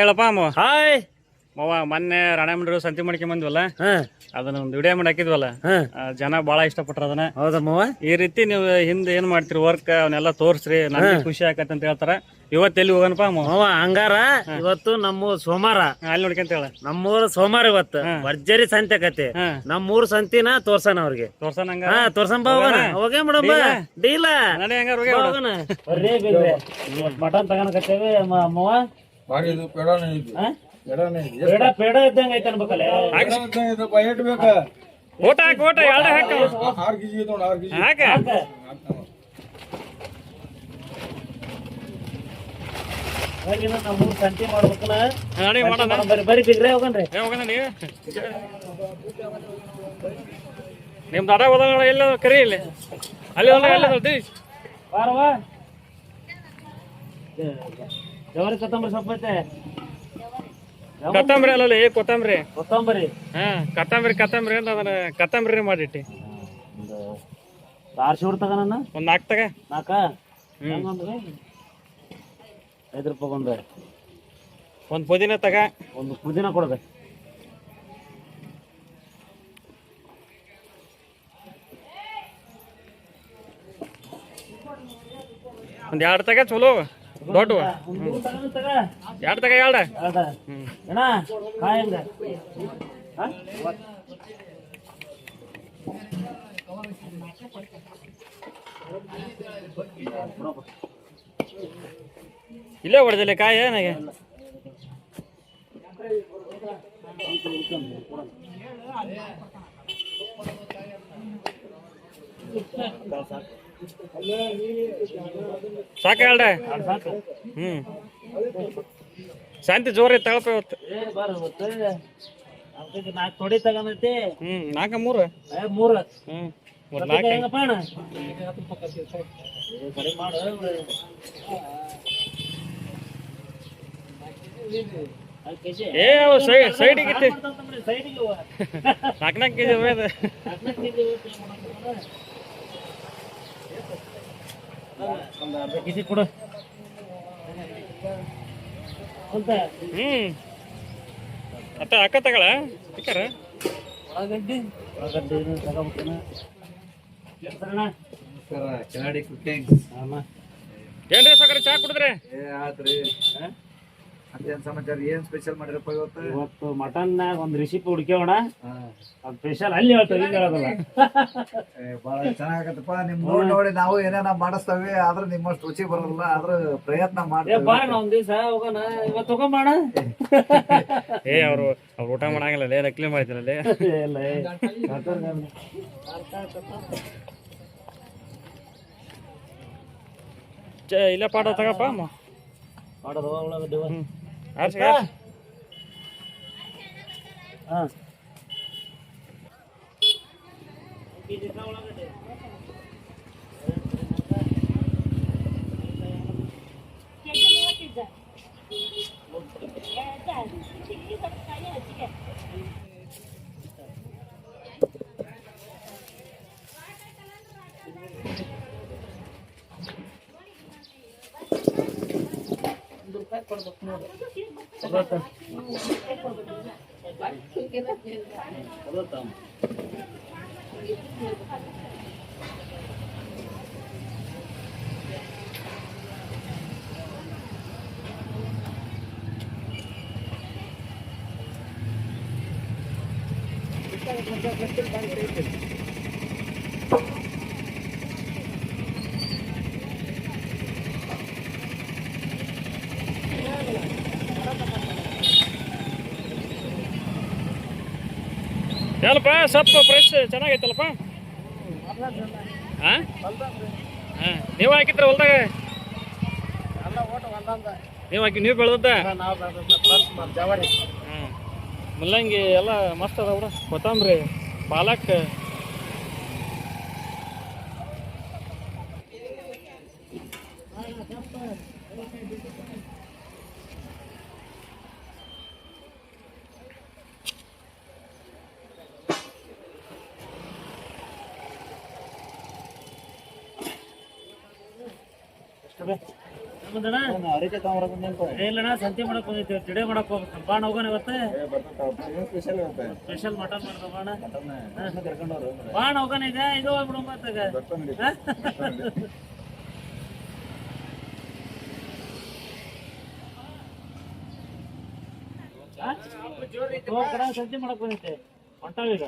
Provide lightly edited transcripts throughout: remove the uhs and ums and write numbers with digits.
ಹೇಳಪ್ಪ ಅಮ್ಮ. ಹಾಯ್ ಮವ ಮೊನ್ನೆ ರಾಣೆಮಂಡ್ರು ಸಂತಿ ಮಾಡ್ಕೊಂಡ್ ಬಂದ್ವಲ್ಲ, ಹಾ ಅದನ್ನ ಒಂದು ವಿಡಿಯೋ ಮಾಡಿ ಹಾಕಿದ್ವಲ್ಲ. ಹಾ ಜನ ಬಾಳ ಇಷ್ಟಪಟ್ರ ಅದನ್ನ. ಹೌದಮ್ಮವ. ಈ ರೀತಿ ನೀವು ಹಿಂದೆ ಏನ್ ಮಾಡ್ತೀರಿ ವರ್ಕ್ ಅವನ್ನೆಲ್ಲ ತೋರ್ಸ್ರಿ, ನಮ್ಗೆ ಖುಷಿ ಆಕತ್ ಅಂತ ಹೇಳ್ತಾರ. ಇವತ್ತು ಎಲ್ಲಿ ಹೋಗೋಣಪ್ಪ ಅಮ್ಮ? ಅವ ಹಂಗಾರ ಇವತ್ತು ನಮ್ಮೂರ್ ಸೋಮಾರ, ಅಲ್ಲಿ ನೋಡ್ಕೊಂತ ಹೇಳ. ನಮ್ಮೂರ್ ಸೋಮಾರ ಇವತ್ತು ಭರ್ಜರಿ ಸಂತೆ ಕತೆ. ನಮ್ಮೂರ್ ಸಂತಿನ ತೋರ್ಸಣ ಅವ್ರಿಗೆ. ತೋರ್ಸಣ ಹಂಗ? ಹಾ ತೋರ್ಸಂಬ ಹೋಗೋಣ. ಹೋಗೇ ಮೇಡಮ್ ಡೀಲ ನಡಿ ಹಂಗಾರ ಹೋಗಿ ಹೋಗೋಣ. ಮಟನ್ ತಗೋಣಕತ್ತೇವೆ ಅಮ್ಮವ. ಪೇಡ ಇದ್ದಂಗ ಐತೆ ಅನ್ಬೇಕಲ್ಲ. ಓಟ ಹಾಕ, ಓಟ ಎರಡು ಹಾಕ ಹಾಕ. ನಮ್ಮೂರ್ ಸಂತಿ ಮಾಡ್ಬೇಕಲ್ಲ. ನಡಿ ಮಾಡೋಣ. ಬರೀ ಬಿಗ್ರೆ ಹೋಗಣ್ರಿ. ಹೋಗೋಣ. ನಿಮ್ ದಡ ಹೋದ ಎಲ್ಲ ಕರಿ ಇಲ್ಲಿ ಅಲ್ಲಿ ಅಲ್ಲಿ ಬಾರವಾ. ಜವರಿ ಕೊತ್ತಂಬರಿ ಸೊಪ್ಪು ಐತೆ. ಕೊತ್ತಂಬರಿ ಅಲ್ಲ, ಕೊತ್ತಂಬರಿ. ಕೊತ್ತಂಬರಿ ಕೊತ್ತಂಬರಿ ಅಂತ ಅದನ್ನ ಕೊತ್ತಂಬರಿ ಮಾಡಿಟ್ಟಿ. ಒಂದು 6 ಶೂರ್ ತಗೋಣ. ಒಂದ್ 4 ತಗ. 4 5 ರೂಪಾಯಿ ಒಂದ್ ಪುದೀನ ತಗ. ಒಂದು ಪುದೀನ ಕೊಡ್ಬೇಕು. ಒಂದ್ 2 ತಗ. ಚಲೋ ದೊಡ್ಡ 2 ತಗ. 2 ಏನ ಕಾಯಂಗ ಇಲ್ಲೇ ಹೊಡೆದಿಲ್ಲ ಕಾಯಿ ನನಗೆ. ಸಾಕ 2. ಶಾಂತಿ ಜೋರ ತಳಪ ಇವತ್ತು. 4 ತೊಡಿ ತಗೊಂಡೈತಿ. 4 3 ಸೈಡಿಗೆ 4 ಕೆಜಿ ಕೆಜಿ ಕೊಡು. ಅಕ್ಕ ತಗಳ ಉಳ್ಳಾಗಡ್ಡಿ ತಗೋಬೇಕನ. ಏನ್ರಿ ಸಕರೆ ಚಾ ಕುಡಿದ್ರಿ? ಸಮಾಚಾರ ಏನ್ ಸ್ಪೆಷಲ್ ಮಾಡಿರಪ್ಪ ಇವತ್ತು ಮಟನ್ ಒಂದ್ ರೆಸಿಪಿ ಹುಡ್ಕ್ಯೋಣ. ಅದ್ ಸ್ಪೆಷಲ್ ಅಲ್ಲಿ ಹೇಳ್ತೇವೆ, ಇಲ್ಲಿ ಹೇಳೋದಲ್ಲ. ಬಹಳ ಚೆನ್ನಾಗತ್ತಪ್ಪ. ನಿಮ್ ನೋಡಿ ನಾವು ಏನೇನ ಮಾಡಿಸ್ತೇವೆ, ಆದ್ರೆ ನಿಮ್ಮಷ್ಟು ರುಚಿ ಬರೋದಿಲ್ಲ. ಆದ್ರೆ ಪ್ರಯತ್ನ ಮಾಡ್ತೇವೆ. ಬಾ ಒಂದ್ ದಿವಸ ಹೋಗೋಣ. ಇವತ್ತು ತಗೊಂಬಾಣ. ಅವ್ರು ಊಟ ಮಾಡಂಗಿಲ್ಲ, ನಕ್ಲಿ ಮಾಡ್ತೀರಲ್ಲೇ. ಇಲ್ಲ ಪಾಡ ತಗಪ್ಪ ಅಮ್ಮ. ಮಾಡೋದು ಉಳ್ಳಾಗಡ್ಡಿ. ಏನಪ್ಪ ಸೊಪ್ಪು ಫ್ರೆಶ್ ಚೆನ್ನಾಗೈತಲ್ಲಪ್ಪ? ನೀವು ಹಾಕಿದ್ರ ಹೊಲ್ದಾಗ? ನೀವು ಬೆಳೆದ ಮುಲ್ಲಂಗಿ ಎಲ್ಲ ಮಸ್ತ್ ಅದ ಬಿಡ. ಕೊತ್ತಂಬರಿ, ಪಾಲಕ್, ಬಂದಣ ಇಲ್ಲಣ್ಣ ಸಂತೆ ಮಾಡಕ್ ಬಂದೈತಿ ತಿಡೆ ಮಾಡಕ್ ಹೋಗ್ಬೇಕು ಬಾಣ ಹೋಗೋಣ ಇವತ್ತು ಸ್ಪೆಷಲ್ ಮಟನ್ ಮಾಡ್ದ ಬಾಣ ಹೋಗೋಣ ಈಗ ಇದು ಹೋಗ್ಬಿಡು ಮತ್ತಾಗ ಸಂತೆ ಮಾಡಕ್ ಬಂದೈತೆ ಹೊಂಟಾವೀಗ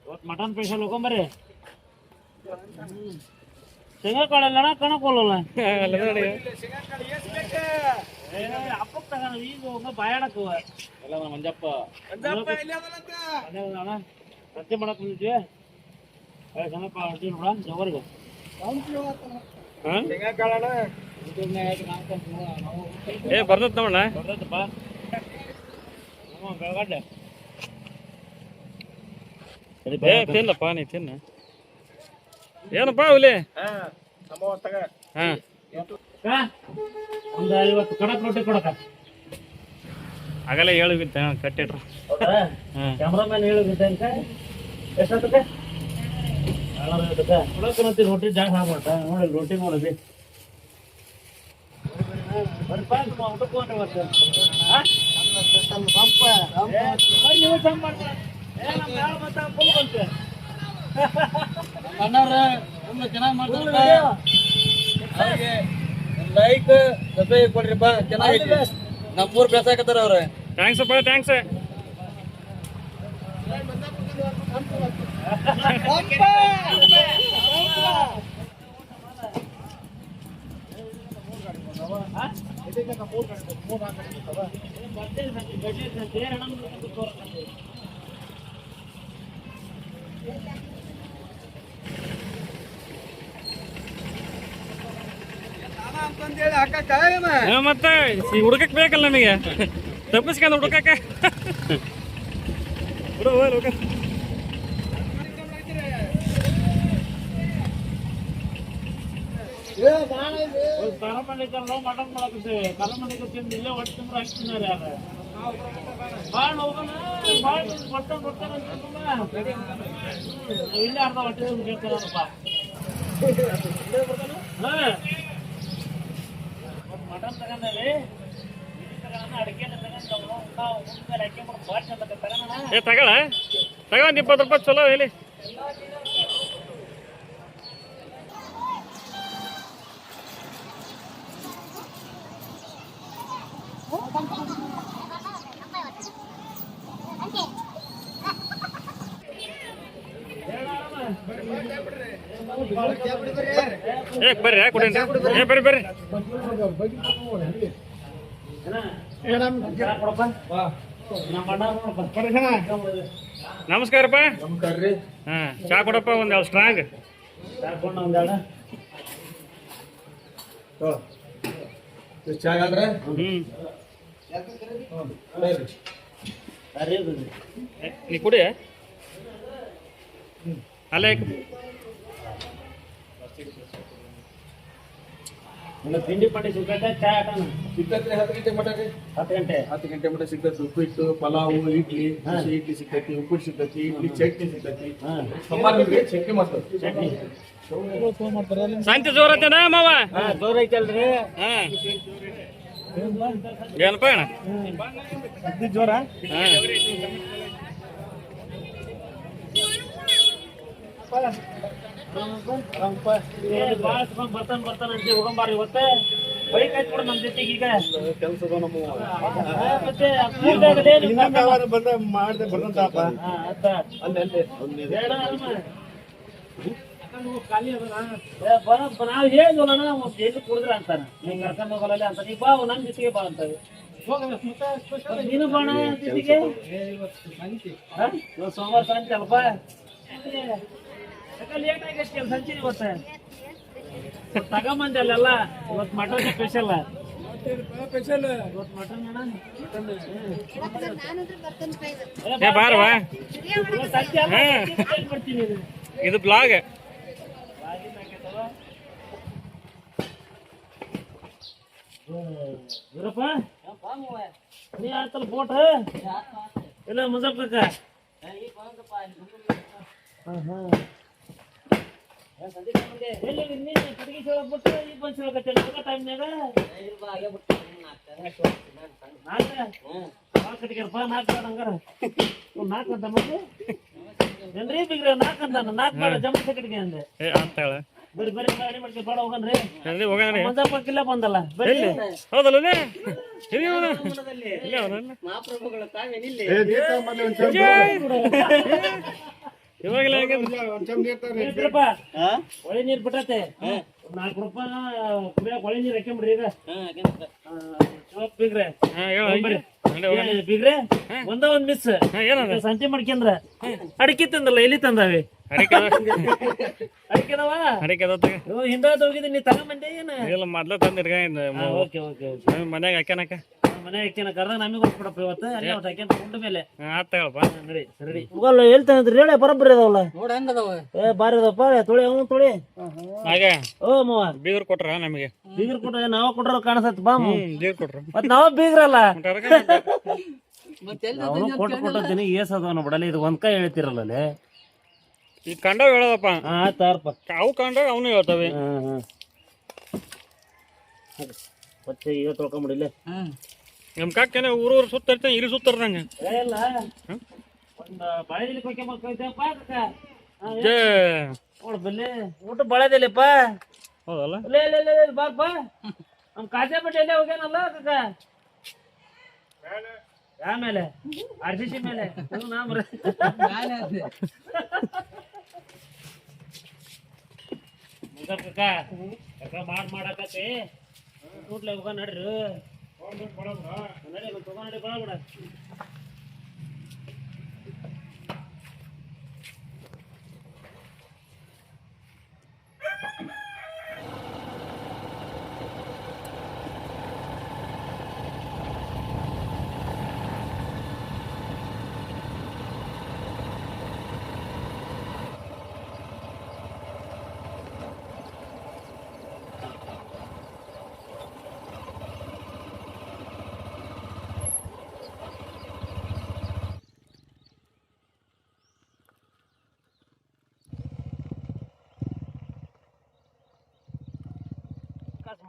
ಇವತ್ತು ಮಟನ್ ಸ್ಪೆಷಲ್ ಹೋಗೊಂಬರ್ರಿ ಶೇಂಗಾ ಕಾಳು ಅಲ್ಲಣ್ಣ ಕಣಕೋಲಲ್ಲ ಅಪ್ಪಕ್ಕೆ ತಗೋಣ ಈಗ ಹೋಗ ಬಾಯಾಡಕ್ಕವ ಎಲ್ಲ ಮಂಜಪ್ಪ ಅಣ್ಣ ಸಂತೆ ಮಾಡಕ್ ಬಂದಿದ್ವಿ ಶೇಂಗಾ ಕಾಳು ನೋಡ ಜವರ್ಗೆ ಬರ್ತದ ನೋಡ ಬರ್ತದಪ್ಪ ಬೆಳಗಡ್ಡೆ ತಿನ್ನಪ್ಪ ನೀ ತಿನ್ನ ಏನಪ್ಪ ಹುಲಿ ಒಂದು 50 ಕಡಕ್ ರೊಟ್ಟಿ ಕೊಡಕ ಆಗಲೇ ಹೇಳಿಬಿತ್ತ ಕಟ್ಟಿಟ್ರು ಕ್ಯಾಮ್ರಾಮನ್ ಹೇಳಿಬಿದ್ದೆ ಅಂತ ಎಷ್ಟೊತ್ತಕ್ಕೆ ಕೊಡಕಂತಿ ರೊಟ್ಟಿ ಜಾಗ ಆಗ್ಬಿಟ್ಟ ನೋಡಿ ರೊಟ್ಟಿ ನೋಡಿದ್ವಿ ಚೆನ್ನಾಗಿ ಮಾಡ್ತಾರೆ ಲೈಕ್ ಸಬ್ಸ್ಕ್ರೈಬ್ ಕೊಡ್ರಿಪ್ಪ ಚೆನ್ನಾಗಿ ನಮ್ಮೂರ್ ಬೇಸಾಕತ್ತಾರ ಅವ್ರ ಥ್ಯಾಂಕ್ಸ್ ಅಪ್ಪ ಥ್ಯಾಂಕ್ಸ್ ಮತ್ತೆ ಹುಡುಕಕ್ ಬೇಕಲ್ಲ ನಮಗೆ ತಪ್ಪಿಸ್ಕೊಂಡು ಹುಡುಕಕ್ಕ ಮಟನ್ ಮಾಡಾಕತ್ತೇವೆ ಕಲಮಂಡಿಗೆ ತಿಂದು ಇಲ್ಲೇ ಹೊಟ್ಟೆ ತುಂಬ ಹಾಕ್ತಿದ್ದಾರೆ ಯಾರು ಬಾಳ ಹೋಗೋಣ ಬಾಳ ಕೊಡ್ತಾನೆ ಇಲ್ಲೇ ಅರ್ಧ ಹೊಟ್ಟೆ ಕೇಳ್ತಾರಪ್ಪ ಮಟನ್ ತಗೊಂಡಲ್ಲಿ ಅಡಿಕೆ ತಗೋ 20 ರೂಪಾಯಿ ಚಲೋ ಹೇಳಿ ಬರ್ರಿ ಕೊಡೇನ್ರಿ ಬರ್ರಿ ಬರ್ರಿ ನಮಸ್ಕಾರಪ್ಪ ಹಾ ಚಾ ಕೊಡಪ್ಪ ಒಂದ್ ಸ್ಟ್ರಾಂಗ್ ನೀ ಕುಡಿ ಅಲ್ಲ ತಿಂಡಿ ಪಂಡಿ ಸಿಗ್ತೈತೆ ಚಾ ಆಟನ ಸಿಗ್ತೈತ್ರಿ 10 ಗಂಟೆ ಮಟ ರೀ 10 ಗಂಟೆ ಮಟ ಸಿಗ್ತೈತಿ ಉಪ್ಪಿಟ್ಟು ಪಲಾವು ಇಡ್ಲಿ ಇಡ್ಲಿ ಸಿಗ್ತೈತಿ ಉಪ್ಪಿಟ್ಟು ಸಿಗ್ತೈತಿ ಇಡ್ಲಿ ಚಟ್ನಿ ಸಿಗ್ತೈತಿ ಚಟ್ನಿ ಮಾಡ್ತಾರೆ ಚಟ್ನಿ ಸಂತೆ ಜೋರತ್ತೇನ ಮಾವ ಜೋರ್ ಐತಲ್ರಿ ಏನಪ್ಪ ಅಣ್ಣ ಜೋರ ಬರ್ತಾನೆ ಅಂತ ಹೋಗಂಬಾರ ಇವತ್ತೆ ಬೈಕ್ ಹಚ್ಕೊಡ ನಮ್ ಜೊತೆಗೆ ಈಗ ಕೆಲಸದ ನಮ್ಮ ಮಾಡ್ದೆ ಬರ್ತಂತಪ್ಪ ನಾವ್ ಹೇಳಿದ್ವಲ್ಲ ಎಲ್ಲಿ ಕುಡಿದ್ರ ಅಂತಾನ ನೀವ್ ಕರ್ಕೊಂಡ್ ಹೋಗಲ್ಲ ಅಂತ ನೀ ಬಾ ನಮ್ ಜೊತೆಗೆ ಬಾ ಅಂತವೆ ನೀನು ಬಾಣ ಜೊತೆಗೆ ಸೋಮವಾರ ಸಂತೆ ಅಲ್ಪ ಲೇಟ್ ಆಗೈತಿ ಅಲ್ಲಿ ಸಂಚೆ ಇವತ್ತು ತಗೊಂಬಂದೆ ಅಲ್ಲೆಲ್ಲ ಇವತ್ತು ಮಟನ್ ಸ್ಪೆಷಲ್ ಇವತ್ತು ಮಟನ್ ಬಾರವಾ ಸಂಜೆ ಮಾಡ್ತೀನಿ ಇದು ಬ್ಲಾಗ್ ಇವರಪ್ಪ ನೀ ಆತಲ್ಲ ಫೋಟ ಇಲ್ಲ ಮುಜಫ್ಕ ಎಲ್ಲಿ ನಿನ್ನೆ ಕಟ್ಟಿಗೆ ಹೇಳಬಿಟ್ಟು ಈ ಬಂದು ಹೇಳಕತ್ತೇನೆ ಟೈಮ್ನಾಗ ನಾಲ್ಕು ಕಟ್ಟಿಗೆರಪ್ಪ ನಾಲ್ಕು ಬೇಡ ಹಂಗಾರ ನಾಲ್ಕು ಅಂತ ಮತ್ತೆ ಏನ್ರಿ ಬಿಗ್ರ ನಾಲ್ಕು ಅಂತ ನಾಲ್ಕು ಬೇಡ ಜಮಖ ಕಟ್ಟಿಗೆ ಅಂದೆ ಅಂತ ಹೇಳ ಬರೀ ಬರೀ ಗಾಡಿ ಮಾಡ್ಕೊಂಡು ಬೇಡ ಹೋಗನ್ರಿ ಹೋಗಣ್ರಿ ಮಂಜಪ್ಪಕ್ಕಿಲ್ಲ ಬಂದಲ್ಲ ಬರ್ರಿ ಹೌದಲ್ಲ ಇವಾಗಲೇ ಒಳ್ಳೆ ನೀರ್ ಬಿಟ್ಟತೆ 4 ರೂಪಾಯಿ ಕುಡಿಯಕ್ ಒಳ್ಳೆ ನೀರ್ ಹಾಕ್ಯಂಬ್ರಿ ಈಗ ಬಿಗ್ರೆ ಬಿಗ್ರೆ ಒಂದ ಒಂದ್ ಮಿಸ್ ಸಂತೆ ಮಾಡ್ಕೊಂಡ್ರ ಅಡಿಕೆ ತಂದಲ್ಲ ಎಲ್ಲಿ ತಂದಾವೆ ಅಡಿಕೆದವ ಹಿಂದಾದ ಹೋಗಿದ್ದೆ ನೀ ತಗೊಂಬಂದೆ ಏನ ಮೊದ್ಲ ತಂದಿರ್ಗ ಓಕೆ ಓಕೆ ಮನ್ಯಾಗ ಹಾಕ್ಯಾನಕ ಮನೆ ಹಾಕ್ಯಾನ ಕರ್ದ ನಮಗೆ ಕೊಡ್ಬಿಡಪ್ಪ ಇವತ್ತು ಅಲ್ಲೇ ಒಟ್ಟು ಹಾಕ್ಯಾನ ಉಂಡ ಮೇಲೆ ಆತ ಹೇಳಪ್ಪ ನಡಿ ಸರಿ ಹೋಗಲ್ಲ ಹೇಳ್ತಾನಂದ್ರಿ ಹೇಳಿ ಬರೋಬ್ಬರಿ ಅದಾವಲ್ಲ ಏ ಬಾರಿ ಅದಾವಪ್ಪ ತೊಳಿ ಅವನು ತೊಳಿ ಹಾಗೆ ಓ ಮಾವ ಬೀಗರ್ ಕೊಟ್ರ ನಮಗೆ ಬೀಗರ್ ಕೊಟ್ಟ ನಾವ ಕೊಟ್ರ ಕಾಣಿಸತ್ ಬಾ ಬೀಗರ್ ಕೊಟ್ರ ಮತ್ ನಾವ ಬೀಗ್ರಲ್ಲ ಅವನು ಕೊಟ್ಟಿನಿ ಏಸ್ ಅದಾವನು ಬಿಡಲ್ಲ ಇದು ಒಂದ್ ಕೈ ಹೇಳ್ತಿರಲ್ಲ ಈ ಕಂಡವ್ ಹೇಳದಪ್ಪ ಆಯ್ತಾರಪ್ಪ ಅವು ಕಂಡವ್ ಅವನು ಹೇಳ್ತವೆ ಮತ್ತೆ ಈಗ ತೊಳ್ಕೊಂಬಿಡಿಲ್ಲ ನಮ್ ಕಾಕೇನೆ ಊರೂರು ಸುತ್ತಿರ್ತಾನೆ ಇಲ್ಲಿ ಸುತ್ತರ್ದಂಗ ಇಲ್ಲ ಒಂದು ಬಾಳೆದಿಲ್ಲಿ ಕೊಯ್ಕೊಂಬೈತಪ್ಪ ನೋಡ್ ಬಲ್ಲಿ ಊಟ ಬಾಳೆದಿಲ್ಲಪ್ಪ ಹೌದಲ್ಲ ಬಾಪ ನಮ್ ಕಾಜಾ ಬಟ್ಟೆ ಎಲ್ಲೇ ಹೋಗ್ಯಾನಲ್ಲ ಕಕ್ಕ ಆಮೇಲೆ RCC ಮೇಲೆ ಕಕ್ಕ ಮಾಡಾಕತಿ ಊಟ್ಲೆ ಹೋಗ ನಡ್ರಿ ನಡಿ ತಗೊಂಡಿ ಬರಬಿಡ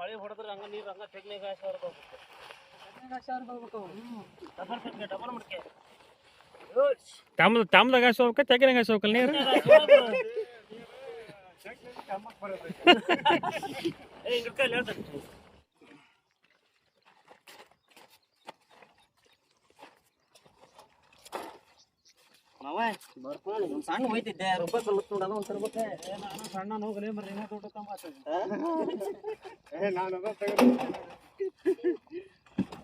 ಮಳೆ ಹೊಡೆದ್ರೆ ಹಂಗ ನೀರು ಹಂಗ ತೆಗ್ನಾಗ ಡಬಲ್ ಮಡಿಕೆ ತಾಮ್ದಾಗ ಹಾಸೋಕ ತೆಗಿನಾಗ ಹಾಸೋಕಲ್ ನೀರು ಸಣ್ಣ ಹೋಯ್ತಿದ್ದೆ ರೂಪಾಯಿ ಕಲ್ಲು ನೋಡೋಣ ಒಂದ್ ತರ್ಬೇಕ ನಾನು ಸಣ್ಣ ಹೋಗಲಿ ಮರಿ ದೊಡ್ಡ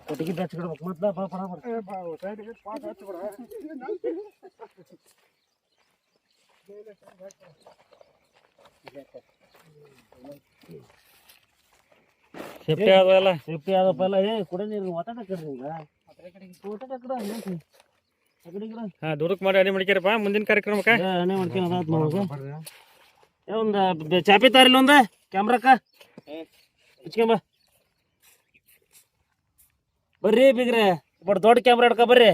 ಕೊಟ್ಟಿಗೆ ಹಚ್ಬಿಡ್ಬೇಕು ಮೊದ್ಲ ಸೇಫ್ಟಿ ಆದವಲ್ಲ ಸೇಫ್ಟಿ ಆದಪ್ಪ ಎಲ್ಲ ಏ ಕುಡಿ ನೀರು ಮಾತಾಡಕ್ರಿ ಈಗ ದೂರಕ್ಕೆ ಮಾಡಿ ಅಡಿ ಮಡಿಕ್ಯಾರಪ್ಪ ಮುಂದಿನ ಕಾರ್ಯಕ್ರಮಕ್ಕೆ ಅಣೆ ಮಾಡ್ಕೊಂಡು ಒಂದು ಚಾಪಿ ತಾರಿಲ್ಲ ಒಂದು ಕ್ಯಾಮ್ರಾಕ ಹಚ್ಕೊಂಬ ಬರ್ರಿ ಬಿಗ್ರೆ ದೊಡ್ಡ ಕ್ಯಾಮ್ರಾ ಹಿಡ್ಕ ಬರ್ರಿ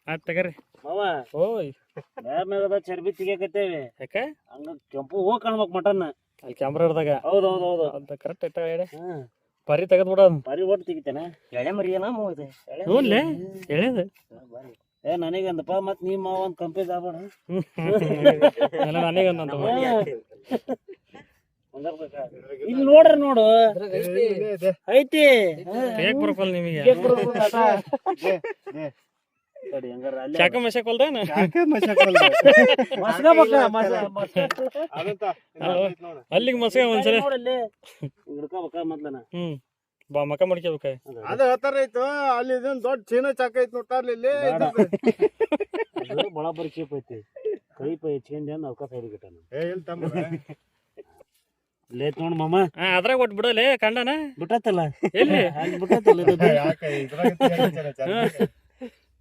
ಆಯ್ತು ತಗರಿ ಮಾವ ಓಯ್ ಮ್ಯಾಗದ ಚರ್ಬಿ ತೆಗಿಯಕತ್ತೇವಿ ಯಾಕೆ ಹಂಗ ಕೆಂಪು ಹೋಗಿ ಕಾಣ್ಬೇಕು ಮಟನ್ ಅಲ್ಲಿ ಕ್ಯಾಮ್ರಾ ಹಿಡ್ದಾಗ ಹೌದೌದೌದು ಅಂತ ಕರೆಕ್ಟ್ ಐತ ಹೇಳಿ ಪರಿ ತೆಗೆದು ಬಿಡೋದು ಪರಿ ಒಟ್ಟು ತೆಗಿತೇನೆ ಎಳೆ ಮರಿಯನ ಮೂದೆ ಹ್ಞೂನ್ಲೆ ಎಳೆದು ಏ ನನಗಂದಪ್ಪ ಮತ್ ನೀ ಮಾವ ಒಂದು ಕಂಪೇಜ್ ಆಗ್ಬೇಡ ಎಲ್ಲ ನನಗಂತ ಇಲ್ಲಿ ನೋಡ್ರಿ ನೋಡು ಐತಿ ಬೇಕ್ ಬರಕಲ್ ನಿಮಗೆ ಚಾಕ ಮಸಕಲ್ದೇನ ಅಲ್ಲಿಗೆ ಮಸಕ ಒಂದ್ಸಲ ಬಾ ಮಕ ಮಾಡ್ಕೋಬೇಕ ಅದ ಹತ್ತಾರ ಐತು ಅಲ್ಲಿ ದೊಡ್ಡ ಚೀನ ಚಾಕ ಐತಿ ನೋಡ್ತಾರ್ಲಿ ಇಲ್ಲಿ ಬರಾಬರಿ ಚೀಪ್ ಐತಿ ಕೈ ಪೈ ಹೆಚ್ಕೊಂಡ್ ಅವಕಾಶ ಲೇಟ್ ನೋಡ್ ಮಾಮ ಅದ್ರಾಗ ಒಟ್ಟು ಬಿಡಲೆ ಕಂಡನ ಬಿಟ್ಟತ್ತಲ್ಲ ಎಲ್ಲಿ ಅಲ್ಲಿ ಬಿಟ್ಟತ್ತಲ್ಲ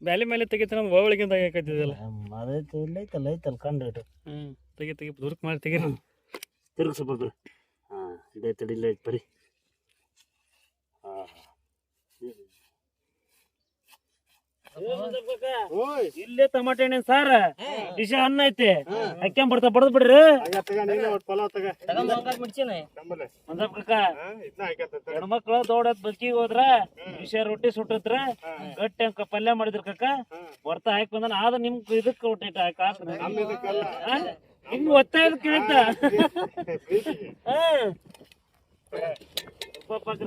ಬ್ಯಾಲಿ ಮೇಲೆ ತೆಗಿತ ನಮ್ಗೆ ಒಳಗಿಂದ ತೆಗಿಯಕತ್ತಿದ್ದಲ್ಲ ಅದೈತಿ ಇಲ್ಲೈತಲ್ಲ ಐತಲ್ಲ ಕಂಡು ಇಟ್ಟು ತೆಗಿ ದುರ್ಕ್ ಮಾಡಿ ತೆಗೀರಿ ತಿರುಗಿಸ ಬರ್ರಿ ಹಾಂ ಇದೈತೆ ಇಲ್ಲ ಐತೆ ಬರೀ ಹಾಂ ಇಲ್ಲೇ ಟಮಾಟೆ ಹಣ್ಣಿನ ಸಾರ ವಿಷ ಹಣ್ಣು ಐತಿ ಅಕ್ಕಿ ಬರ್ತಾ ಬಡದ್ ಬಿಡ್ರಿ ಹೆಣ್ಮಕ್ಳು ದೊಡ್ಡ ಬಸ್ಕಿಗೆ ಹೋದ್ರ ವಿಷ ರೊಟ್ಟಿ ಸುಟ್ಟಿದ್ರ ಗಟ್ಟಿ ಅಂಕ ಪಲ್ಯ ಮಾಡಿದ್ರ ಕಕ್ಕ ಬರ್ತಾ ಹಾಕಿ ಬಂದ ಆದ ನಿಮ್ ಇದಕ್ಕೆ ನಿಮ್ ಒತ್ತಾಯ ಕೇಳಿದ್ದ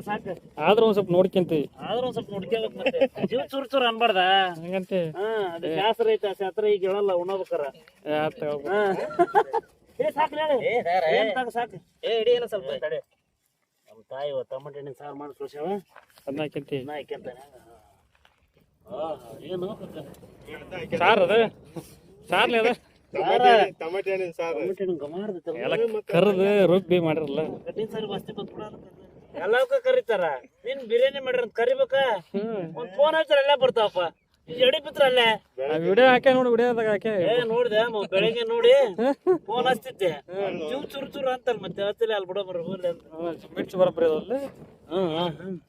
ಸಾಕು ಆದ್ರೂ ಒಂದ್ ಸ್ವಲ್ಪ ನೋಡ್ಕೊಂತೀವಿ. ಆದ್ರೂ ಒಂದ್ ಸ್ವಲ್ಪ ನೋಡ್ಕೋಬೇಕು ಮತ್ತೆ ಜೀವ ಚೂರ್ ಚೂರ್ ಅನ್ಬಾರ್ದ ಹಂಗಂತೆ ಅದು ಶಾಸ್ತ್ರ ಐತ ಶಾಸ್ತ್ರ ಈಗ ಹೇಳಲ್ಲ ಉಣ್ಣಬೇಕಾರ ಸಾಕು ಸಾಕು ಸ್ವಲ್ಪ ತಡೆ ನಮ್ಮ ತಾಯಿ ಟಮಾಟೆ ಹಣ್ಣಿನ ಸಾರು ಮಾಡಿ ಕಳ್ಸ್ಯಾವ ಅದನ್ನ ಹಾಕ್ಯಂತೀವಿ. ಹಾಕ್ಯಂತಾನೆ ಏನು ಸಾರ್ ಅದ ಸಾರ್ಲಿ ಅದ ಟಮಾಟೆ ಹಣ್ಣು ಗಮಾರ್ದ ಎಲ್ಲ ಕರ್ದು ರುಬ್ಬಿ ಮಾಡಿರಲ್ಲ. ಕಟ್ಟಿನ ಸಾರು ಬಸ್ತಿ ಬಂದ್ಬಿಡ ಎಲ್ಲವಕ್ಕ ಕರೀತಾರ ನೀನ್ ಬಿರಿಯಾನಿ ಮಾಡ್ರ ಕರಿಬೇಕ ಒಂದ್ ಫೋನ್ ಹಚ್ಚಾರ ಎಲ್ಲ ಬರ್ತಾವಪ್ಪ ಎಡಿ ಬಿತ್ರ ಅಲ್ಲೇ ವಿಡಿಯೋ ಹಾಕ್ಯ ನೋಡಿ ವಿಡಿಯೋದಾಗ ಹಾಕ್ಯ ನೋಡಿದೆ ಬೆಳಿಗ್ಗೆ ನೋಡಿ ಫೋನ್ ಹಚ್ತಿದ್ದೆ ಚೂರ್ ಚೂರ್ ಅಂತಲ್ಲ ಮತ್ತೆ ಹಚ್ಚಲಿ ಅಲ್ಲಿ ಬಿಡೋ ಬರ ಮಿರ್ಚಿ ಬರಬ್ರಿ ಅದಲ್ಲಿ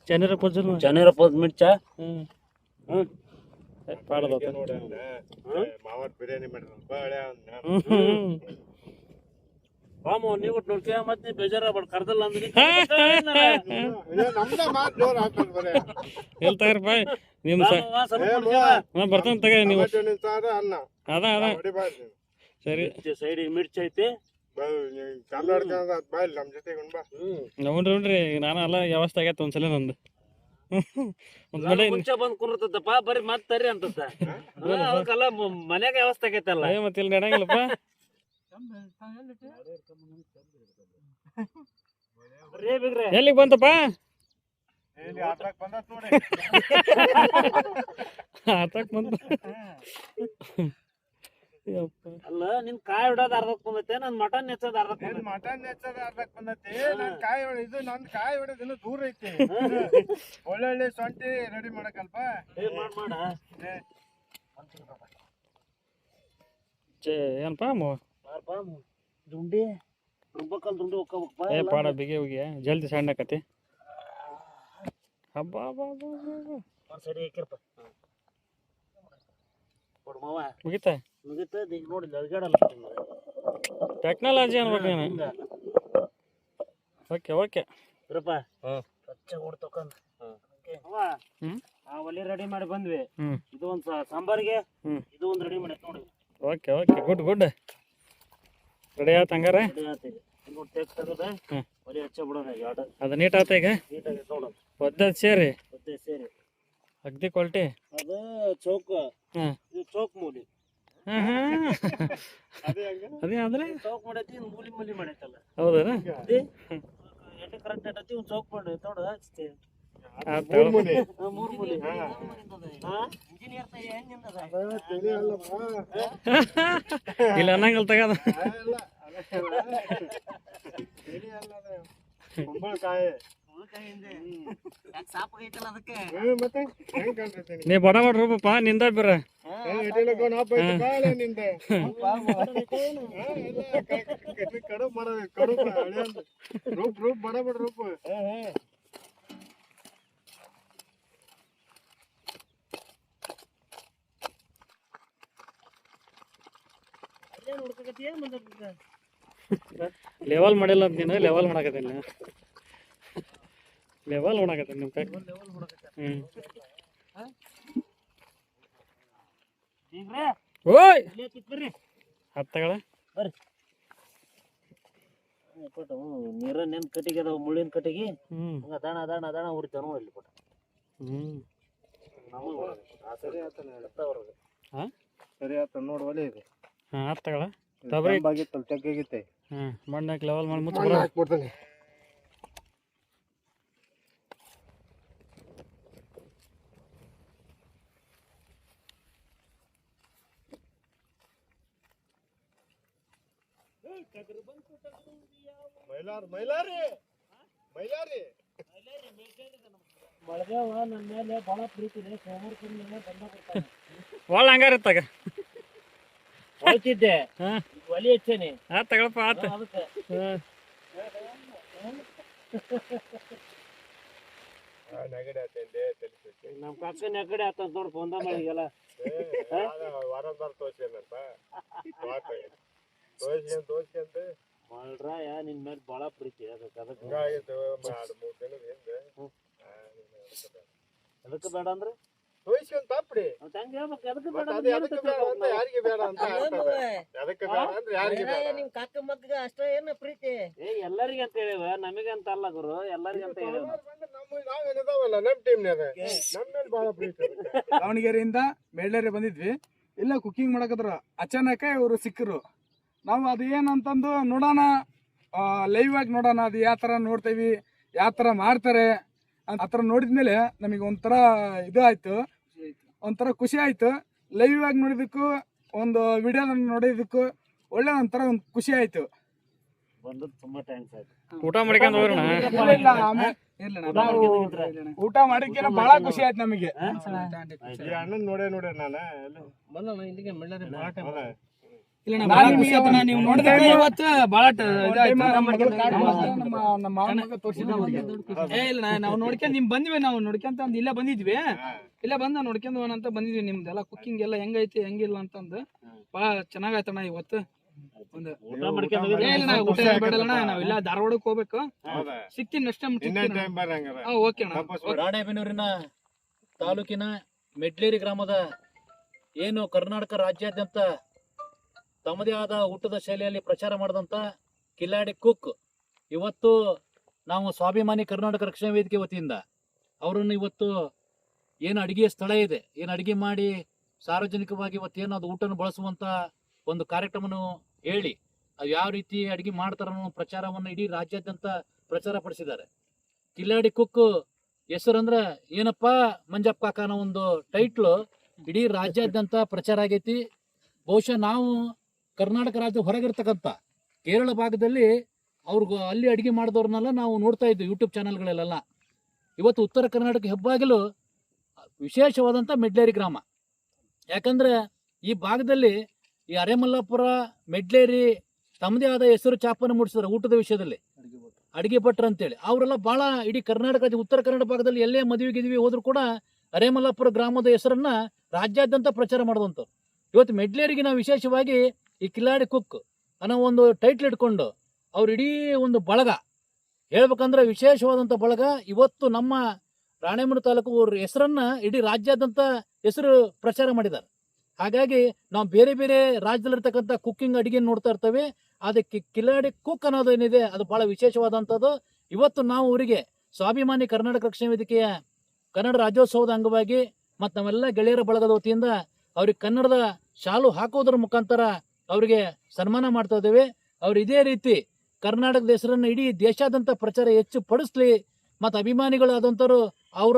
ಚೆನ್ನಾಗಿರ ಪೋದ್ ಮಿರ್ಚ ಪಾಡದ ಬಿರಿಯಾನಿ ಬಾಮ ನೀವು ನೋಡ್ತೀಯ ಮತ್ತೆ ಬೇಜಾರ ಬಡ್ ಕರ್ದಲ್ಲ ಅಂದ್ರೆ ಹೇಳ್ತಾರ ಬಾಯ್ ನಿಮ್ ಬರ್ತಾನ ತಗ ನೀವು ಅದ ಅದ ಸರಿ ಸೈಡ್ ಮಿರ್ಚಿ ಐತಿ ನೋಡ್ರಿ ನಾನು ಅಲ್ಲ ವ್ಯವಸ್ಥೆ ಆಗೈತೆ ಒಂದ್ಸಲ ನಂದು ಮುಂಚೆ ಬಂದ್ ಕುಂರ್ತದಪ್ಪ ಬರೀ ಮತ್ ತರ್ರಿ ಅಂತದ ಅದಕ್ಕೆಲ್ಲ ಮನ್ಯಾಗ ವ್ಯವಸ್ಥೆ ಆಗೈತಲ್ಲ ಮತ್ತೆ ಇಲ್ಲಿ ನಡೆಯಂಗಿಲ್ಲಪ್ಪ. ಎಲ್ಲಿಗೆ ಬಂತಪ್ಪ ಆತಕ್ ಬಂತ ಅಲ್ಲ ನಿನ್ ಕಾಯಿ ಹೊಡೋದ್ ಅರ್ಧಕ್ ಬಂದೈತೆ ನನ್ ಮಟನ್ ನೆಚ್ಚೋದ್ ಅರ್ಧಕ್ ಬಂದೈತಿ ನನ್ ಕಾಯಿ ಇದು ನನ್ ಕಾಯಿ ಹೊಡೆದ್ ಇನ್ನು ದೂರ ಐತಿ. ಒಳ್ಳೊಳ್ಳೆ ಸೊಂಟಿ ರೆಡಿ ಮಾಡಕಲ್ಪ ಮಾಡ ಏನಪ್ಪ ದುಂಡಿ ರುಬ್ಬಕಲ್ ದುಂಡಿ ಹೋಗ್ಬೇಕಪ್ಪ ಏ ಪಾಡ ಬಿಗಿ ಹೋಗಿ ಜಲ್ದಿ ಸಣ್ಣ ಆಕತಿ ಹಬ್ಬ ಸರಿ ಹಾಕಿರಪ್ಪ ಕೊಡ್ಮವ ಮುಗಿತಾ ಮುಗಿತದ ಈಗ ನೋಡಿ ಅಲ್ಗಾಡಲ್ಲ ಟೆಕ್ನಾಲಜಿ ಅನ್ಬೇಕು ನೀನು. ಓಕೆ ಓಕೆ ಇರಪ್ಪ ಸ್ವಚ್ಛ ಹೊಡ್ತಕೊಂಡ್ ಆ ಒಲೆ ರೆಡಿ ಮಾಡಿ ಬಂದ್ವಿ. ಇದು ಒಂದ್ ಸಾಂಬಾರಿಗೆ ಇದು ಒಂದ್ ರೆಡಿ ಮಾಡಿ ನೋಡಿ. Okay okay good good ready ಆಯ್ತು ಹಂಗಾರೆ ಒಲೆ ಹಚ್ಚ ಬಿಡೋಣ ಅದು ನೀಟ್ ಆತ ಈಗ ನೀಟಾಗಿ ನೋಡೋಣ ಒದ್ದದ್ ಸೇರಿ ಸೇರಿ ಅಗ್ದಿ ಕ್ವಾಲಿಟಿ ಅದು ಚೌಕ ಇದು ಚೌಕ್ ಮೂಲಿ ಅದೇ ಅಂದ್ರೆ ಚೌಕ್ ಮಾಡೈತಿ ಮೂಲಿ ಮೂಲಿ ಮಾಡೈತಲ್ಲ ಹೌದಾ ಎಟ್ಟು ಕರೆಕ್ಟ್ ಐತಿ ಒಂದ್ ಚೌಕ್ ಮಾಡಿ ನೋಡ ಹಚ್ತಿ ಮೂರ್ ಮೂಲಿ ಇಲ್ಲ ಅನ್ನಂಗಲ್ ತಗದ ನೀ ಬಡ ಬಡ ರೂಪಪ್ಪ ನಿಂದ ಬಿರ ರೂಪ್ ಬಡ ಬಡ ರೂಪ್ ಲೆವೆಲ್ ಮಾಡಿಲ್ಲ ಅಂತ ನೀನು ಲೆವೆಲ್ ಮಾಡಕತ್ತೀನಿ ಲೆವೆಲ್ ಮಾಡಕತ್ತೀನಿ ನಿಮ್ಮ ಕೈ ಓಯ್ ಹತ್ತಗಳ ಬರ್ರಿ ನೀರ ನೆನ್ ಕಟ್ಟಿಗೆ ಅದಾವ ಮುಳ್ಳಿನ ಕಟ್ಟಿಗೆ ಹಂಗ ದಾಣ ದಾಣ ದಾಣ ಉರಿತಾವ ಇಲ್ಲಿ ಕೊಟ್ಟ ಸರಿ ಆತ ನೋಡ್ ಒಲೆ ಇದೆ ಹತ್ತಗಳ ತಬ್ರಿ ಬಾಗಿತ್ತಲ್ಲ ತೆಗ್ಗಾಗಿತ್ತೆ ಮಣ್ಣಾಕ್ ಲೆವೆಲ್ ಮಾಡಿ ಮುಚ್ಚ ಹಾಕ್ಬಿಡ್ತಾನೆ. ಬಳಗ್ಯಾವ ನನ್ನ ಮೇಲೆ ಬಹಳ ಪ್ರೀತಿ ಇದೆ ಸೋಮವಾರ ಒಳ್ಳ ಹಂಗಾರತ್ತಾಗ ಹೊಳ್ತಿದ್ದೆ ಒಲಿ ಹಚ್ಚೇನಿ ಆತ್ ತಗೊಳಪ್ಪ ಆತ ಅದಕ್ಕೆ ನಮ್ ಕಕ್ಕನ ಕಡೆ ಆತ ನೋಡ್ ಬಂದ ಮಾಡಿಗೆಲ್ಲ ಮಾಡ್ರಾಯ ನಿನ್ ಮೇಲೆ ಬಾಳ ಪ್ರೀತಿ ಅದಕ್ಕೆ ಅದಕ್ಕೆ ಬೇಡ ಅಂದ್ರೆ ಹೆಂಗ್ ಹೇಳ್ಬೇಕು ಎದಕ್ಕೆ ಬೇಡ ಅಂದ್ರೆ ಏನಕ್ಕೆ ತಿಳ್ಕೊಬೇಕು ನಾವು? ಯಾರಿಗೆ ಬೇಡ ಅಂತ ಅದಕ್ಕೆ ಬೇಡ ಅಂದ್ರೆ ಯಾರಿಗೆ ಬೇಡ ನಿಮ್ ಕಾಕ ಮಗ್ಗ ಅಷ್ಟ ಏನ ಪ್ರೀತಿ ಏ ಎಲ್ಲರಿಗೆ ಅಂತ ಹೇಳಿವ ನಮಗೆ ಅಂತ ಅಲ್ಲ ಗುರು ಎಲ್ಲರಿಗೆ ಅಂತ ಹೇಳಿವ ನಾವೇನಿದಾವಲ್ಲ ನಮ್ ಟೀಮ್ನಾಗ ನಮ್ ಮೇಲೆ ಬಹಳ ಪ್ರೀತಿ ಅದಕ್ಕೆ. ದಾವಣಗೆರೆಯಿಂದ ಮೇಳೇರಿ ಬಂದಿದ್ವಿ ಇಲ್ಲ ಕುಕಿಂಗ್ ಮಾಡಕತ್ರ ಅಚಾನಕ ಇವರು ಸಿಕ್ಕರು ನಾವು ಅದು ಏನಂತಂದು ನೋಡೋಣ ಲೈವ್ ಆಗಿ ನೋಡೋಣ ಅದು ಯಾವ ಥರ ನೋಡ್ತೀವಿ ಯಾವ ಥರ ಮಾಡ್ತಾರೆ ಆ ಥರ ನೋಡಿದ್ಮೇಲೆ ನಮಗೆ ಒಂಥರ ಇದು ಆಯಿತು ಒಂಥರ ಖುಷಿ ಆಯಿತು ಲೈವ್ ಆಗಿ ನೋಡಿದ್ದಕ್ಕೂ ಒಂದು ವಿಡಿಯೋ ನೋಡಿದ್ದಕ್ಕೂ ಒಳ್ಳೆ ಒಂಥರ ಒಂದು ಖುಷಿ ಆಯಿತು ಬಂದದ್ದು ತುಂಬಾ ಥ್ಯಾಂಕ್ಸ್ ಆಯ್ತು ಊಟ ಮಾಡ್ಕೊಂಡು ಹೋಗ್ರಣ ಊಟ ಮಾಡಿದ್ಕೆ ಬಹಳ ಖುಷಿ ಆಯ್ತು ನಮಗೆ ಈ ಅಣ್ಣನ್ ನೋಡೇ ನಾನು ಬಂದಣ್ಣ ಇಲ್ಲಿಗೆ ಮೆಳ್ಳರೆ ಹೌದಾ? ನೀವು ನೋಡಿದ್ರೆ ಇವತ್ತು ಬಹಳ ನಾವು ನೋಡ್ಕೊಂಡ್ ನಿಮ್ ಬಂದ್ವಿ ನಾವು ನೋಡ್ಕೊಂತ ಒಂದ್ ಇಲ್ಲೇ ಬಂದಿದ್ವಿ ಇಲ್ಲೇ ಬಂದ ನೋಡ್ಕೊಂಡ್ ಹೋಗೋಣ ಅಂತ ಬಂದಿದ್ವಿ ನಿಮ್ದೆಲ್ಲ ಕುಕ್ಕಿಂಗ್ ಎಲ್ಲ ಹೆಂಗೈತಿ ಹೆಂಗಿಲ್ಲ ಅಂತಂದು ಬಹಳ ಚೆನ್ನಾಗೈತಣ್ಣ ಇವತ್ತು ಒಂದು ಊಟ ಮಾಡ್ಕೊಂಡು ಹೋಗಿದ್ದೆ. ಏ ಇಲ್ಲ ನಾ ಊಟ ಏನ್ ಬೇಡಲ್ಲಣ್ಣ ನಾವಿಲ್ಲ ಧಾರವಾಡಕ್ಕೆ ಹೋಗ್ಬೇಕು ಹೌದಾ? ಸಿಗ್ತೀನಿ ನೆಕ್ಸ್ಟ್ ಟೈಮ್ ಇನ್ನೊಂದ್ ಟೈಮ್ ಬರ್ರಿ ಹಂಗಾರ. ಓಕೆ ಅಣ್ಣ ವಾಪಸ್ ಬರ್ರಿ. ರಾಣೆಬೆನ್ನೂರಿನ ತಾಲೂಕಿನ ಮೆಡ್ಲೇರಿ ಗ್ರಾಮದ ಏನು ಕರ್ನಾಟಕ ರಾಜ್ಯಾದ್ಯಂತ ತಮ್ಮದೇ ಆದ ಊಟದ ಶೈಲಿಯಲ್ಲಿ ಪ್ರಚಾರ ಮಾಡಿದಂಥ ಕಿಲಾಡಿ ಕುಕ್ ಇವತ್ತು ನಾವು ಸ್ವಾಭಿಮಾನಿ ಕರ್ನಾಟಕ ರಕ್ಷಣಾ ವೇದಿಕೆ ವತಿಯಿಂದ ಅವರನ್ನು ಇವತ್ತು ಏನು ಅಡಿಗೆ ಸ್ಥಳ ಇದೆ ಏನು ಅಡಿಗೆ ಮಾಡಿ ಸಾರ್ವಜನಿಕವಾಗಿ ಇವತ್ತೇನು ಅದು ಊಟನ ಬಳಸುವಂಥ ಒಂದು ಕಾರ್ಯಕ್ರಮವನ್ನು ಹೇಳಿ ಅದು ಯಾವ ರೀತಿ ಅಡಿಗೆ ಮಾಡ್ತಾರ ಅನ್ನೋ ಪ್ರಚಾರವನ್ನು ಇಡೀ ರಾಜ್ಯಾದ್ಯಂತ ಪ್ರಚಾರ ಪಡಿಸಿದ್ದಾರೆ. ಕಿಲಾಡಿ ಕುಕ್ ಹೆಸರಂದ್ರೆ ಏನಪ್ಪ ಮಂಜಪ್ಪ ಕಾಕ ಅನ್ನೋ ಒಂದು ಟೈಟ್ಲು ಇಡೀ ರಾಜ್ಯಾದ್ಯಂತ ಪ್ರಚಾರ ಆಗೈತಿ. ಬಹುಶಃ ನಾವು ಕರ್ನಾಟಕ ರಾಜ್ಯದ ಹೊರಗಿರ್ತಕ್ಕಂಥ ಕೇರಳ ಭಾಗದಲ್ಲಿ ಅವ್ರಿಗೆ ಅಲ್ಲಿ ಅಡಿಗೆ ಮಾಡಿದವ್ರನ್ನೆಲ್ಲ ನಾವು ನೋಡ್ತಾ ಇದ್ವಿ ಯೂಟ್ಯೂಬ್ ಚಾನಲ್ಗಳಲ್ಲೆಲ್ಲ. ಇವತ್ತು ಉತ್ತರ ಕರ್ನಾಟಕ ಹೆಬ್ಬಾಗಿಲು ವಿಶೇಷವಾದಂಥ ಮೆಡ್ಲೇರಿ ಗ್ರಾಮ. ಯಾಕಂದ್ರೆ ಈ ಭಾಗದಲ್ಲಿ ಈ ಅರೆಮಲ್ಲಾಪುರ ಮೆಡ್ಲೇರಿ ತಮ್ಮದೇ ಆದ ಹೆಸರು ಚಾಪನ್ನು ಮೂಡಿಸಿದ್ದಾರೆ ಊಟದ ವಿಷಯದಲ್ಲಿ, ಅಡಿಗೆ ಭಟ್ರು ಅಂತೇಳಿ. ಅವರೆಲ್ಲ ಬಹಳ ಇಡೀ ಕರ್ನಾಟಕ ಉತ್ತರ ಕನ್ನಡ ಭಾಗದಲ್ಲಿ ಎಲ್ಲೇ ಮದುವೆಗಿದ್ವಿ ಹೋದ್ರು ಕೂಡ ಅರೆಮಲ್ಲಾಪುರ ಗ್ರಾಮದ ಹೆಸರನ್ನ ರಾಜ್ಯಾದ್ಯಂತ ಪ್ರಚಾರ ಮಾಡಿದಂಥವ್ರು. ಇವತ್ತು ಮೆಡ್ಲೇರಿಗೆ ನಾವು ವಿಶೇಷವಾಗಿ ಈ ಕಿಲಾಡಿ ಕುಕ್ ಅನ್ನೋ ಒಂದು ಟೈಟ್ಲ್ ಇಟ್ಕೊಂಡು ಅವ್ರು ಇಡೀ ಒಂದು ಬಳಗ ಹೇಳ್ಬೇಕಂದ್ರೆ ವಿಶೇಷವಾದಂಥ ಬಳಗ ಇವತ್ತು ನಮ್ಮ ರಾಣೆಬೆನ್ನೂರು ತಾಲೂಕು ಅವ್ರ ಹೆಸರನ್ನ ಇಡೀ ರಾಜ್ಯಾದ್ಯಂತ ಹೆಸರು ಪ್ರಚಾರ ಮಾಡಿದ್ದಾರೆ. ಹಾಗಾಗಿ ನಾವು ಬೇರೆ ಬೇರೆ ರಾಜ್ಯದಲ್ಲಿರ್ತಕ್ಕಂಥ ಕುಕ್ಕಿಂಗ್ ಅಡಿಗೆ ನೋಡ್ತಾ ಇರ್ತೇವೆ. ಅದಕ್ಕೆ ಕಿಲಾಡಿ ಕುಕ್ ಅನ್ನೋದು ಏನಿದೆ ಅದು ಬಹಳ ವಿಶೇಷವಾದಂಥದ್ದು. ಇವತ್ತು ನಾವು ಅವರಿಗೆ ಸ್ವಾಭಿಮಾನಿ ಕರ್ನಾಟಕ ರಕ್ಷಣಾ ವೇದಿಕೆಯ ಕನ್ನಡ ರಾಜ್ಯೋತ್ಸವದ ಅಂಗವಾಗಿ ಮತ್ತು ನಾವೆಲ್ಲ ಗೆಳೆಯರ ಬಳಗದ ವತಿಯಿಂದ ಅವ್ರಿಗೆ ಕನ್ನಡದ ಶಾಲು ಹಾಕೋದ್ರ ಮುಖಾಂತರ ಅವರಿಗೆ ಸನ್ಮಾನ ಮಾಡ್ತಾ ಇದ್ದೇವೆ. ಅವ್ರು ಇದೇ ರೀತಿ ಕರ್ನಾಟಕದ ಹೆಸರನ್ನು ಇಡೀ ದೇಶಾದ್ಯಂತ ಪ್ರಚಾರ ಹೆಚ್ಚು ಪಡಿಸ್ಲಿ. ಮತ್ತು ಅಭಿಮಾನಿಗಳಾದಂಥವ್ರು ಅವರ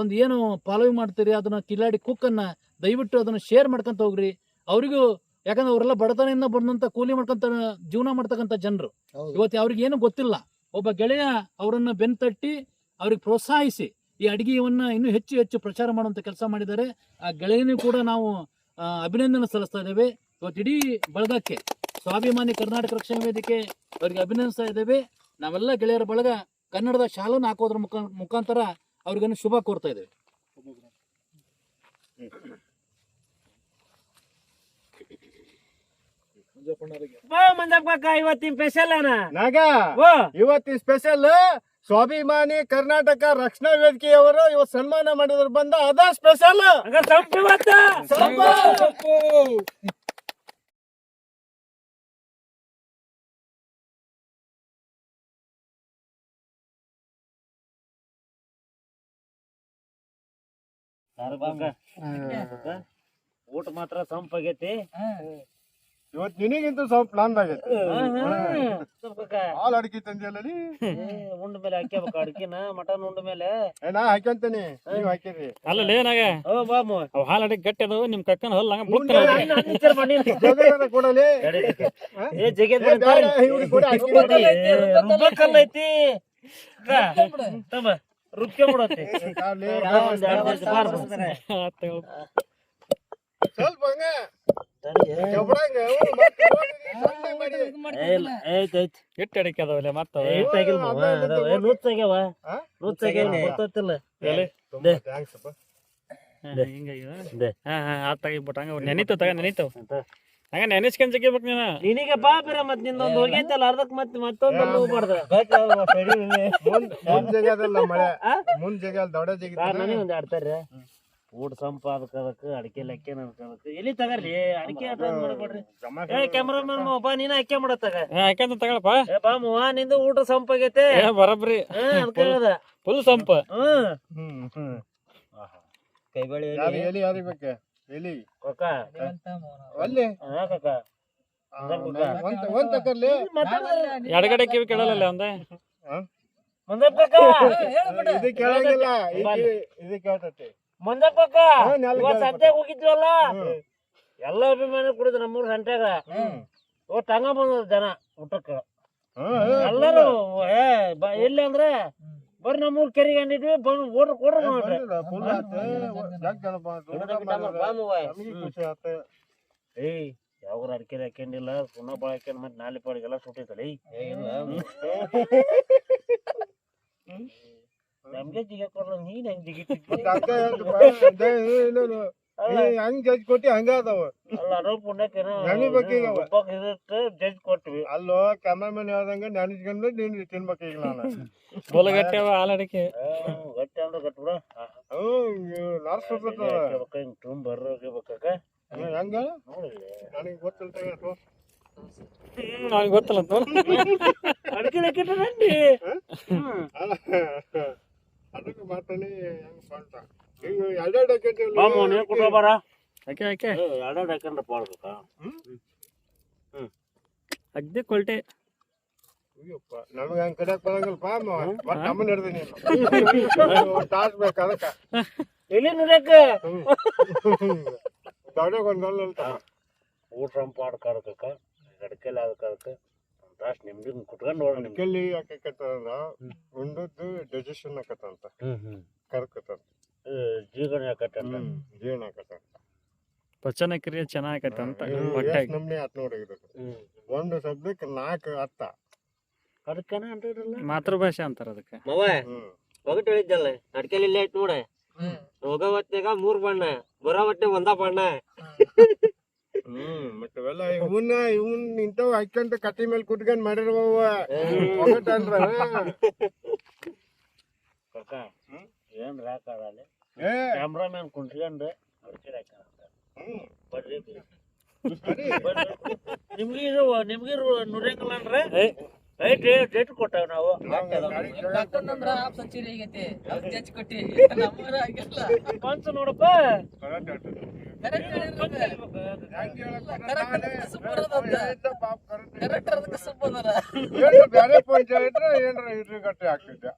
ಒಂದು ಏನು ಫಾಲೋ ಮಾಡ್ತೀರಿ ಅದನ್ನ ಕಿಲಾಡಿ ಕುಕ್ಕನ್ನು ದಯವಿಟ್ಟು ಅದನ್ನು ಶೇರ್ ಮಾಡ್ಕೊಂತ ಹೋಗ್ರಿ. ಅವರಿಗೂ ಯಾಕಂದ್ರೆ ಅವರೆಲ್ಲ ಬಡತನದಿಂದ ಬಂದಂಥ ಕೂಲಿ ಮಾಡ್ಕೊಂತ ಜೀವನ ಮಾಡ್ತಕ್ಕಂಥ ಜನರು. ಇವತ್ತು ಅವ್ರಿಗೆ ಏನು ಗೊತ್ತಿಲ್ಲ. ಒಬ್ಬ ಗೆಳೆಯ ಅವರನ್ನು ಬೆನ್ತಟ್ಟಿ ಅವ್ರಿಗೆ ಪ್ರೋತ್ಸಾಹಿಸಿ ಈ ಅಡಿಗೆಯನ್ನ ಇನ್ನೂ ಹೆಚ್ಚು ಹೆಚ್ಚು ಪ್ರಚಾರ ಮಾಡುವಂಥ ಕೆಲಸ ಮಾಡಿದ್ದಾರೆ. ಆ ಗೆಳೆಯನೂ ಕೂಡ ನಾವು ಅಭಿನಂದನೆ ಸಲ್ಲಿಸ್ತಾ ಇದ್ದೇವೆ. ಇವತ್ತು ಇಡೀ ಬಳಗಕ್ಕೆ ಸ್ವಾಭಿಮಾನಿ ಕರ್ನಾಟಕ ರಕ್ಷಣಾ ವೇದಿಕೆ ಅವರಿಗೆ ಅಭಿನಂದಿಸ್ತಾ ಇದ್ದೇವೆ. ನಾವೆಲ್ಲ ಗೆಳೆಯರ ಬಳಗ ಕನ್ನಡದ ಶಾಲನ್ನು ಹಾಕೋದ್ರ ಮುಖಾಂತರ ಅವ್ರಿಗನ್ನು ಶುಭ ಕೋರ್ತಾ ಇದ್ದೇವೆ. ಬಾ ಮಂಜಪ್ಪ ಕಾಕ ಇವತ್ತಿನ ಸ್ಪೆಷಲ್ ನಾಗ ಇವತ್ತಿನ ಸ್ಪೆಷಲ್ ಸ್ವಾಭಿಮಾನಿ ಕರ್ನಾಟಕ ರಕ್ಷಣಾ ವೇದಿಕೆಯವರು ಇವತ್ತು ಸನ್ಮಾನ ಮಾಡಿದ್ರು ಬಂದ ಅದ ಸ್ಪೆಷಲ್. ಊಟ ಮಾತ್ರ ಸಂಪಾಗೈತಿ. ಇವತ್ತು ನಿನಗಿಂತ ಸ್ವಲ್ಪ ಪ್ಲಾನ್ ಆಗೈತೆ. ಹಾಲು ಅಡಿಕೆ ತಂದಿಯಲ್ಲಿ ಉಂಡ ಮೇಲೆ ಹಾಕ್ಯಬೇಕು ಅಡಿಕೆನ ಮಟನ್ ಉಂಡ ಮೇಲೆ ನಾ ಹಾಕ್ಯಂತೀನಿ ನೀವ್ ಹಾಕಿರಿ. ಅಲ್ಲ ಏನಾಗ ಓ ಬಾಮು ಅವ್ ಹಾಲು ಅಡಿಗೆ ಗಟ್ಟಿ ಅದು ನಿಮ್ ಕಕ್ಕನ ಹೊಲ್ ಹಂಗ ಕೊಡಲಿ ಏ ಜಗೇದ್ ರುಬ್ಬಕಲ್ಲ ಐತಿ ರುಬ್ಕೆ ಬಿಡತ್ತೆ ಸ್ವಲ್ಪ ಹಂಗ ಎಟ್ಟು ಅಡಿಕೆ ಅದಾವಲ್ಲ ಮತ್ತ ನೆನಿತಾವ ಹಂಗ ನೆನೆಸ್ಕೊಂಡ್ ಜಗಿಬೇಕು ನೀನು. ನಿನಗೆ ಬಾ ಬೇರೆ ಮತ್ ನಿಂದೊಂದು ಹೋಗೈತಲ್ಲ ಅರ್ಧಕ್ ಮತ್ತೊಂದು ಹೋಗ್ಬಾರ್ದ. ನನಗೆ ಒಂದ್ ಆಡ್ತಾರ್ರಿ ಊಟ ಸಂಪಾದಕ ಅಡಿಕೆ ಲೆಕ್ಕ ನನ್ಕದಕ್ ಎಲ್ಲಿ ತಗರ್ರಿ ಅಡಿಕೆ ಆಟ ಮಾಡ್ಕೊಡ್ರಿ. ಕ್ಯಾಮ್ರಾಮನ್ ಬಾ ನೀನ ಅಕ್ಕೆ ಮಾಡತ್ತಾಗ ಯಾಕಂತ ತಗೊಳಪ್ಪ ಬಾ ಮೂವ ನಿಂದು ಊಟ ಸಂಪಾಗೈತೆ ಬರಬ್ರಿ ಅನ್ಕದ ಫುಲ್ ಸಂಪ. ಕೈ ಬಳಿ ಎಲಿ ಕೊಕ್ಕ ಅಲ್ಲಿ ಕೊಕ್ಕ ಎಡಗಡೆ ಕಿವಿ ಕೇಳಲ್ಲ ಒಂದ ಮುಂದಪ್ಪ ಇದು ಕೇಳಂಗಿಲ್ಲ ಇದು ಕೇಳ್ತೈತಿ. ಮುಂದಪ್ಪ ಸಂತ್ಯಾಗ ಹೋಗಿದ್ವಲ್ಲ ಎಲ್ಲ ಅಭಿಮಾನಿ ಕುಡಿದ ನಮ್ಮೂರ್ ಸಂತ್ಯಾಗ ಒಟ್ಟು ಹಂಗ ಬಂದ ಜನ ಊಟಕ್ಕ ಎಲ್ಲಾರು ಎಲ್ಲಿ ಅಂದ್ರೆ ಬರ್ರಿ ನಮ್ಮೂರ್ ಕೆರೆಗೆ ಅಂದಿದ್ವಿ ಬಂದ್ ಓಡ್ರ ಕೊಡ್ರಿ ನೋಡ್ರಿ. ಏಯ್ ಯಾವಾಗ ಅಡಿಕೆ ಹಾಕೊಂಡಿಲ್ಲ ಸುಣ್ಣ ಬಾಳ ಹಾಕೊಂಡ್ ಮತ್ತೆ ನಾಲಿ ಪಾಡಿಗೆಲ್ಲ ಸುಟ್ಟೈತಲ್ಲ ನಮ್ಗೆ ಜಿಗ ಕೊಡ್ಲ ನೀನ್ ಹೆಂಗ್ ಜಿಗಿಟ್ಟಿದ್ದಿ ಹಂಗ ಜಡ್ಜ್ ಕೊಟ್ಟಿ ಹಂಗ ಅದಾವ ಅಲ್ಲ ಅಡೋ ಪುಣ್ಯಕ್ಕೇನೋ ಜಡ್ಜ್ ಕೊಟ್ವಿ. ಅಲ್ಲೋ ಕ್ಯಾಮ್ರಾಮನ್ ಹೇಳ್ದಂಗ ನೆನೆಸ್ಕೊಂಡು ನೀನು ತಿನ್ಬೇಕೀಗ ನಾನು ಬೋಲಗಟ್ಟೆ ಹಾಲಡಿಕೆ ಗಟ್ಟಿ ಅಂದ್ರೆ ಗಟ್ಟಿ ಬಿಡ ನರ್ಸ್ ಹಿಂಗ್ ತುಂಬ ಬರ್ಬೇಕ ಹೆಂಗ ನನಗೆ ಗೊತ್ತಿಲ್ಲ ಅವ್ನಿಗೆ ಗೊತ್ತಲ್ಲ ಅಡಿಕೆ ಅದಕ್ಕೆ ಮಾತಾಡಿ ಹೆಂಗ್ ಸ್ವಂತ ಈಗ ಎರಡೆರಡು ಕೊಟ್ಟ ಬರ ಯಾಕೆ ಯಾಕೆ ಎರಡೆರಡು ಹಾಕೊಂಡ್ರೆ ಪಾಡ್ಬೇಕ ಅಗ್ದಿ ಕೊಲ್ಟೆ ಅಯ್ಯಪ್ಪ ನಮಗೆ ಹಂಗೆ ಕಡಿಯಕ್ ಬರಂಗಿಲ್ಲಪ್ಪ ಮತ್ತೆ ಅಮ್ಮನ ಹಿಡ್ದೀನಿ ತಾಸ್ ಬೇಕು ಅದಕ್ಕೆ ಎಲ್ಲಿ ನೋಡ್ಯಾಕ ದೊಡ್ಡಗೆ ಒಂದು ಗಲ್ಲ ಅಂತ ಊಟ ಪಾಡ್ ಕರ್ಕಕ್ಕ ಅಡಿಕೆಲ್ಲ ಅದಕ್ಕೆ ತಾಸ್ ನಿಮ್ದು ಕುಟ್ಕೊಂಡು ನೋಡ ಅಡಿಕೆಲ್ಲಿ ಯಾಕಂದ್ರ ಉಂಡದ್ದು ಡೈಜೆಷನ್ ಆಕತ್ತಂತ ಕರ್ಕತ್ತಂತ ಜೀವನ ಯಾಕತ್ತ ಜೀವನ ಆಕತ್ತಂತ ಪಚನ ಕ್ರಿಯೆ ಚೆನ್ನಾಗತ್ತಂತ ಹೊಟ್ಟೆ ನಮ್ನೆ ಆತ್ ನೋಡಿ ಒಂದು ಶಬ್ದಕ್ಕೆ 4 ಅರ್ಥ ಅದಕ್ಕೇನ ಅಂತಿರಲ್ಲ ಮಾತೃಭಾಷೆ ಅಂತಾರ ಅದಕ್ಕೆ. ಒಗಟ್ ಹೇಳಿದ್ದಲ್ಲ ಅಡ್ಕೆಲಿ ಇಲ್ಲೇ ಐತ್ ನೋಡ ಹೋಗೋ ಹೊತ್ನಾಗ 3 ಬಣ್ಣ ಬರೋ ಹೊಟ್ಟೆ ಒಂದ ಬಣ್ಣ. ಮತ್ತವೆಲ್ಲ ಇವನ್ ಇಂಥವ್ ಹಾಕ್ಯಂತ ಕಟ್ಟಿ ಮೇಲೆ ಕುಟ್ಕೊಂಡ್ ಮಾಡಿರ್ಬವ ಒಗಟನ್ರ ಕಕ್ಕ ಏನ್ ರಾಕಾಡಲ್ಲ ಕ್ಯಾಮ್ರಾಮನ್ ಕುಂಟ್ಕೊಂಡು ಅಡಿಕೆ ಬರ್ರಿ ನಿಮ್ಗೆ ನಿಮ್ಗೆ ನುಡಿಯಂಗಿಲ್ಲ ಅಂದ್ರೆ ಡೇಟ್ ಕೊಟ್ಟಾವ ನಾವು ಪಂಚ ನೋಡಪ್ಪ ಬೇರೆ ಪಂಚಾಯತ್ ಏನ್ರ ಇಡ್ರಿ ಗಟ್ಟಿ ಆಗ್ತಿದ್ದೆ